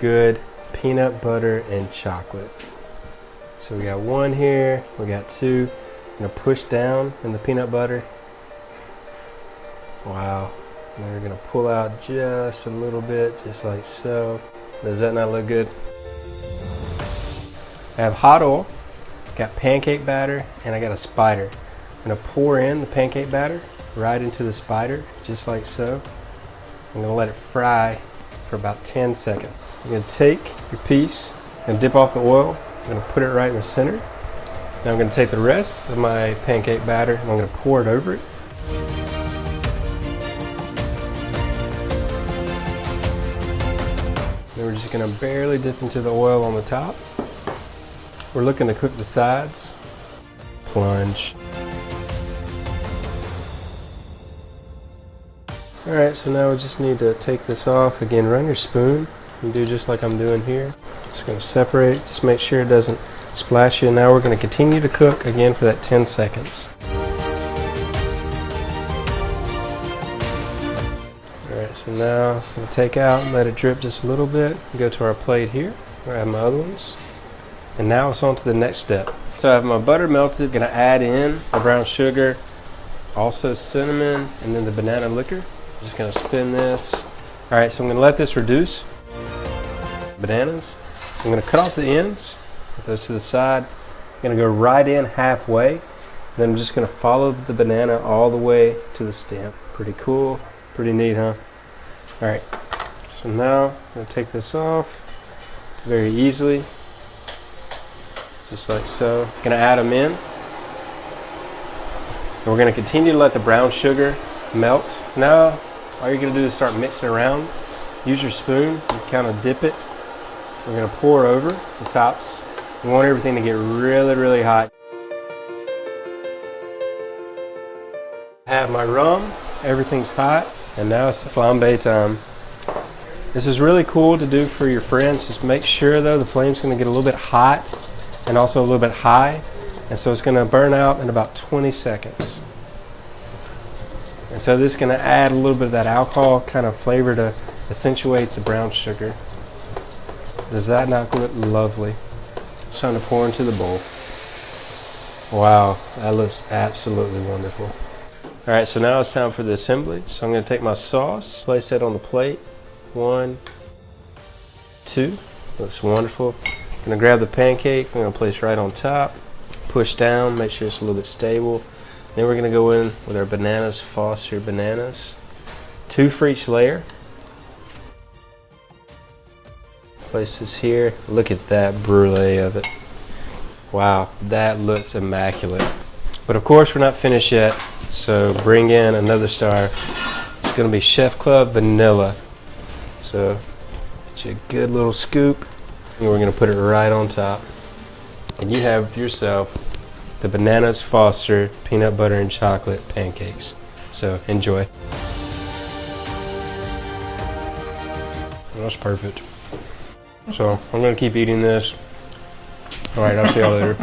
good peanut butter and chocolate. So we got one here, we got two. I'm gonna push down in the peanut butter. Wow. And then we're gonna pull out just a little bit, just like so. Does that not look good? I have hot oil, got pancake batter, and I got a spider. I'm gonna pour in the pancake batter right into the spider, just like so. I'm gonna let it fry for about 10 seconds. You're gonna take your piece and dip off the oil. I'm gonna put it right in the center. Now I'm gonna take the rest of my pancake batter and I'm gonna pour it over it. Then we're just gonna barely dip into the oil on the top. We're looking to cook the sides. Plunge. Alright, so now we just need to take this off. Again, run your spoon and do just like I'm doing here. Just going to separate, just make sure it doesn't splash you. Now we're going to continue to cook again for that 10 seconds. Alright, so now I'm going to take out and let it drip just a little bit. Go to our plate here. I have my other ones. And now it's on to the next step. So I have my butter melted, going to add in the brown sugar, also cinnamon, and then the banana liquor. Just gonna spin this. All right, so I'm gonna let this reduce. Bananas. So I'm gonna cut off the ends, put those to the side. I'm gonna go right in halfway. Then I'm just gonna follow the banana all the way to the stem. Pretty cool, pretty neat, huh? All right, so now I'm gonna take this off very easily, just like so. Gonna add them in. And we're gonna continue to let the brown sugar melt. Now, all you're gonna do is start mixing around. Use your spoon and kind of dip it. We're gonna pour over the tops. We want everything to get really, really hot. I have my rum, everything's hot, and now it's flambe time. This is really cool to do for your friends. Just make sure though the flame's gonna get a little bit hot and also a little bit high. And so it's gonna burn out in about 20 seconds. And so this is going to add a little bit of that alcohol kind of flavor to accentuate the brown sugar. Does that not look lovely? It's time to pour into the bowl. Wow, that looks absolutely wonderful. Alright, so now it's time for the assembly. So I'm going to take my sauce, place that on the plate. 1, 2, looks wonderful. I'm going to grab the pancake, I'm going to place right on top. Push down, make sure it's a little bit stable. Then we're going to go in with our bananas, Foster bananas. 2 for each layer. Place this here. Look at that brulee of it. Wow, that looks immaculate. But of course we're not finished yet, so bring in another star. It's going to be Chefclub Vanilla. So get you a good little scoop, and we're going to put it right on top. And you have yourself the Bananas Foster peanut butter and chocolate pancakes. So enjoy. That's perfect. So I'm gonna keep eating this. All right, I'll see y'all later.